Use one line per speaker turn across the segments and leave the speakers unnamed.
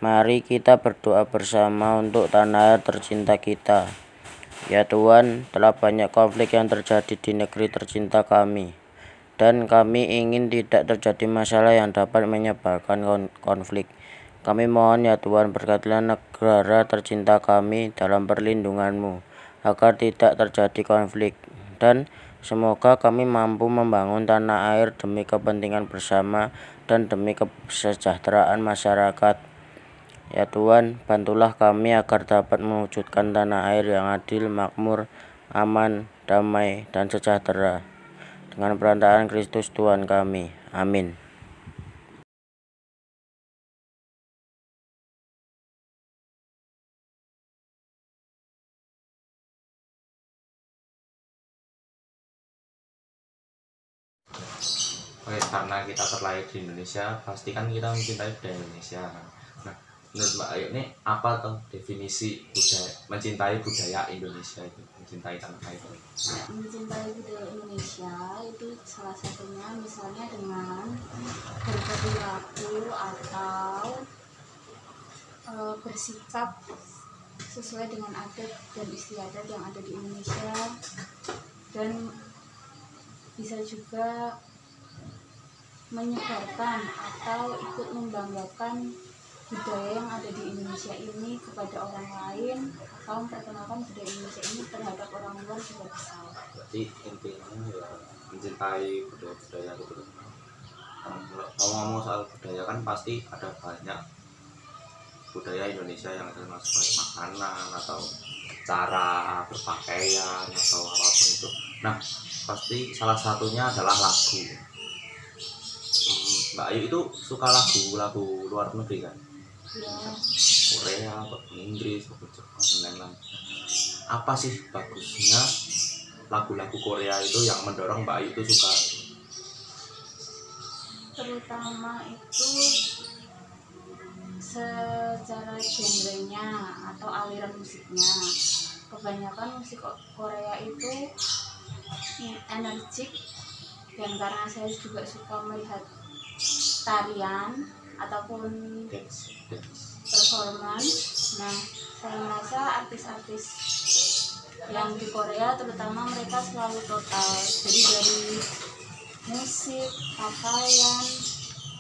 Mari kita berdoa bersama untuk tanah air tercinta kita. Ya Tuhan, telah banyak konflik yang terjadi di negeri tercinta kami, dan kami ingin tidak terjadi masalah yang dapat menyebabkan konflik. Kami mohon ya Tuhan, berkatilah negara tercinta kami dalam perlindungan-Mu, agar tidak terjadi konflik, dan semoga kami mampu membangun tanah air demi kepentingan bersama dan demi kesejahteraan masyarakat. Ya Tuhan, bantulah kami agar dapat mewujudkan tanah air yang adil, makmur, aman, damai, dan sejahtera. Dengan perantaraan Kristus Tuhan kami. Amin.
Oke, karena kita terlahir di Indonesia, pasti kan kita mencintai budaya Indonesia. Nah, menurut Mbak Ayu ini apa tuh definisi budaya, mencintai budaya Indonesia itu, mencintai tanah air?
Mencintai budaya Indonesia itu salah satunya misalnya dengan berperilaku atau bersikap sesuai dengan adat dan istiadat yang ada di Indonesia, dan bisa juga menyebarkan atau ikut membanggakan budaya yang ada di Indonesia ini kepada orang lain, atau memperkenalkan budaya Indonesia ini terhadap orang luar juga bisa.
Berarti intinya ya mencintai budaya-budaya gitu. Kalau ngomong soal budaya kan pasti ada banyak budaya Indonesia yang terkenal sebagai makanan atau cara berpakaian atau apapun itu. Nah, pasti salah satunya adalah lagu. Mbak Ayu itu suka lagu luar negeri kan?
Ya,
Korea, Inggris, Jepang, dan lain-lain. Apa sih bagusnya lagu-lagu Korea itu yang mendorong Mbak Ayu itu suka?
terutama itu secara genrenya atau aliran musiknya. Kebanyakan musik Korea itu energik, dan karena saya juga suka melihat tarian ataupun
Dance.
performance, nah saya merasa artis-artis yang di Korea terutama mereka selalu total, jadi dari musik, pakaian,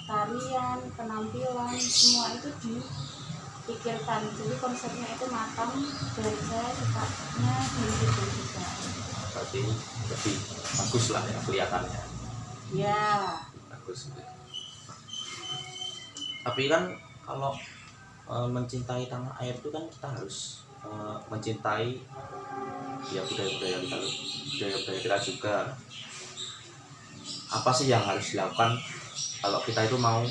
tarian, penampilan, semua itu dipikirkan, jadi konsepnya itu matang, dan saya sukanya di situ juga.
Berarti lebih bagus lah ya kelihatannya.
Ya,
Bagus. Tapi kan kalau mencintai tanah air itu kan kita harus mencintai ya budaya-budaya kita juga. Apa sih yang harus dilakukan kalau kita itu mau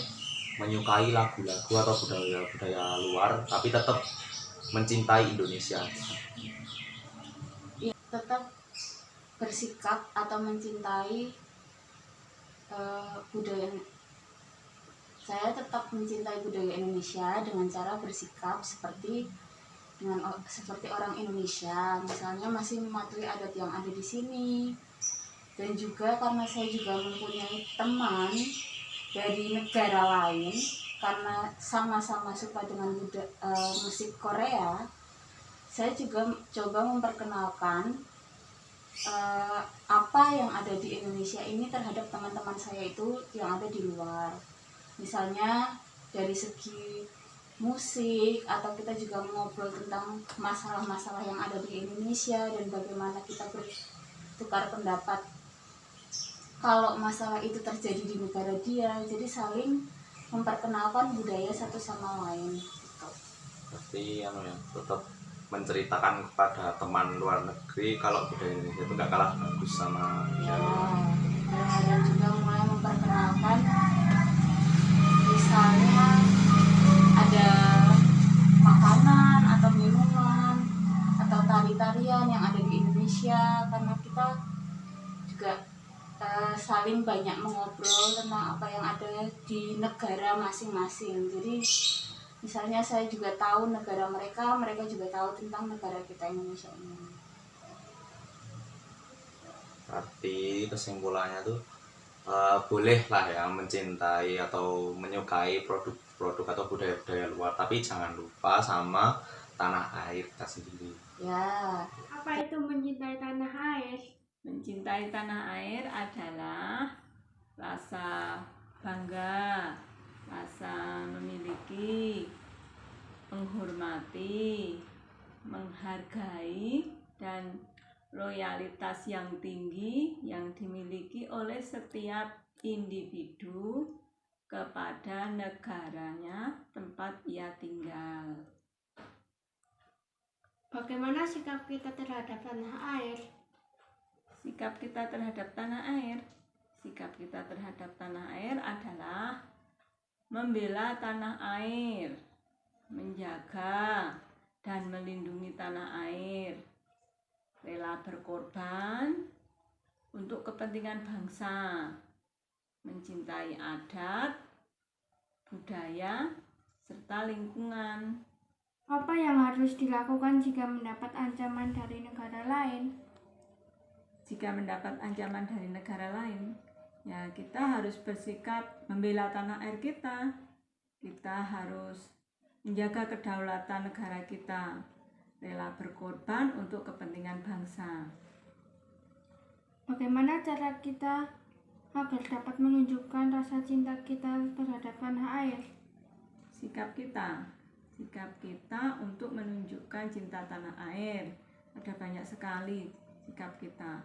menyukai lagu-lagu atau budaya-budaya luar tapi tetap mencintai Indonesia?
ya tetap bersikap atau mencintai budaya. Saya tetap mencintai budaya Indonesia dengan cara bersikap seperti orang Indonesia, misalnya masih mematuhi adat yang ada di sini. Dan juga karena saya juga mempunyai teman dari negara lain, karena sama-sama suka dengan musik Korea, saya juga coba memperkenalkan apa yang ada di Indonesia ini terhadap teman-teman saya itu yang ada di luar. Misalnya dari segi musik, atau kita juga ngobrol tentang masalah-masalah yang ada di Indonesia dan bagaimana kita bertukar pendapat kalau masalah itu terjadi di negara dia. Jadi saling memperkenalkan budaya satu sama lain gitu.
Pasti ya tetap menceritakan kepada teman luar negeri kalau budaya Indonesia itu nggak kalah bagus sama
Ya, dan juga mulai memperkenalkan, misalnya ada makanan atau minuman atau tari-tarian yang ada di Indonesia, karena kita juga saling banyak mengobrol tentang apa yang ada di negara masing-masing. Jadi misalnya saya juga tahu negara mereka, mereka juga tahu tentang negara kita Indonesia ini.
Arti kesimpulannya tuh boleh lah ya mencintai atau menyukai produk produk atau budaya-budaya luar, tapi jangan lupa sama tanah air kita sendiri.
Ya,
Apa itu mencintai tanah air?
Mencintai tanah air adalah rasa bangga, rasa memiliki, menghormati, menghargai, dan loyalitas yang tinggi yang dimiliki oleh setiap individu kepada negaranya tempat ia tinggal.
Bagaimana sikap kita terhadap tanah air?
Sikap kita terhadap tanah air adalah membela tanah air, menjaga dan melindungi tanah air, rela berkorban untuk kepentingan bangsa, mencintai adat, budaya, serta lingkungan.
Apa yang harus dilakukan jika mendapat ancaman dari negara lain?
Jika mendapat ancaman dari negara lain, ya kita harus bersikap membela tanah air kita. Kita harus menjaga kedaulatan negara kita, rela berkorban untuk kepentingan bangsa.
Bagaimana cara kita agar dapat menunjukkan rasa cinta kita terhadap tanah air?
Sikap kita untuk menunjukkan cinta tanah air ada banyak sekali. Sikap kita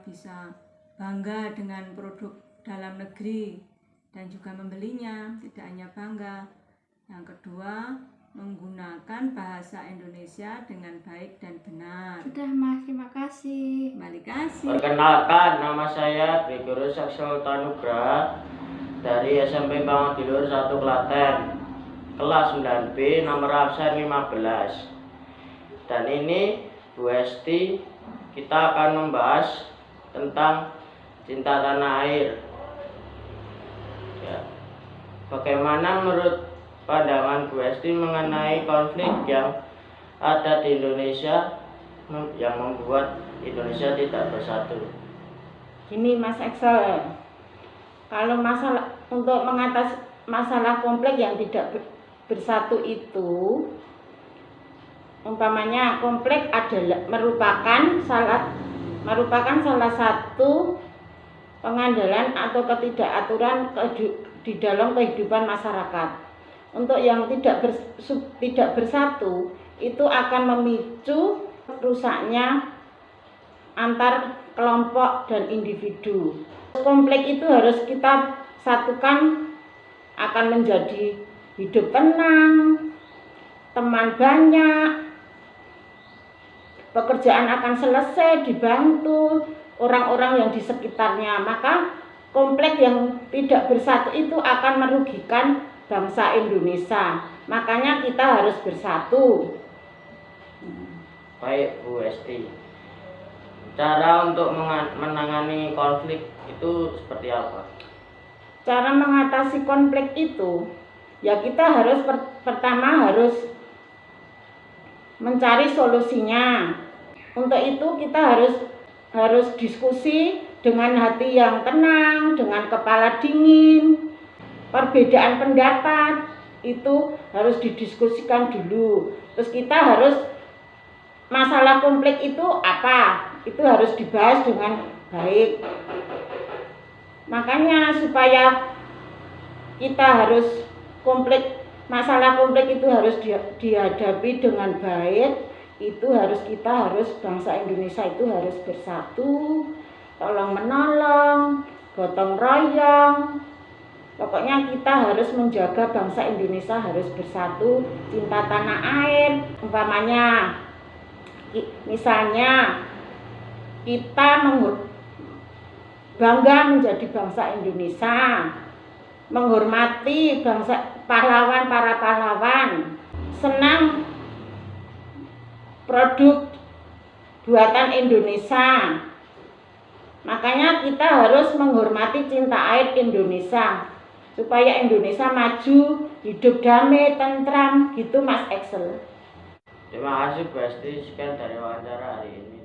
bisa bangga dengan produk dalam negeri dan juga membelinya, tidak hanya bangga. Yang kedua, menggunakan bahasa Indonesia dengan baik dan benar.
Sudah Mas, terima kasih.
Terima kasih.
Perkenalkan, nama saya Gregorius Saksya Nugraha dari SMP Pangadiluhur 1 Klaten, kelas 9B, nomor absen 15. Dan ini Bu Esti, kita akan membahas tentang cinta tanah air. Ya. Bagaimana menurut pandangan Bu Esti mengenai konflik yang ada di Indonesia yang membuat Indonesia tidak bersatu?
Gini Mas Excel, kalau untuk mengatasi masalah konflik yang tidak bersatu itu, umpamanya konflik adalah merupakan salah satu pengandalan atau ketidakaturan di dalam kehidupan masyarakat. Untuk yang tidak bersatu itu akan memicu rusaknya antar kelompok dan individu. Konflik itu harus kita satukan, akan menjadi hidup tenang, teman banyak, pekerjaan akan selesai, dibantu orang-orang yang di sekitarnya. Maka konflik yang tidak bersatu itu akan merugikan bangsa Indonesia. Makanya kita harus bersatu.
Baik Bu Esti, cara untuk menangani konflik itu seperti apa?
Cara mengatasi konflik itu, ya kita harus pertama harus mencari solusinya. Untuk itu kita harus diskusi dengan hati yang tenang, dengan kepala dingin. Perbedaan pendapat itu harus didiskusikan dulu. Terus kita harus masalah konflik itu apa? Itu harus dibahas dengan baik. Makanya supaya kita harus masalah konflik itu harus dihadapi dengan baik, bangsa Indonesia itu harus bersatu, tolong menolong, gotong royong. Pokoknya kita harus menjaga bangsa Indonesia harus bersatu, cinta tanah air. Umpamanya misalnya kita bangga menjadi bangsa Indonesia, menghormati para pahlawan, senang produk buatan Indonesia. Makanya kita harus menghormati cinta air Indonesia supaya Indonesia maju, hidup damai, tentram, gitu Mas Excel.
Terima kasih Bu Esti, sekian dari wawancara hari ini.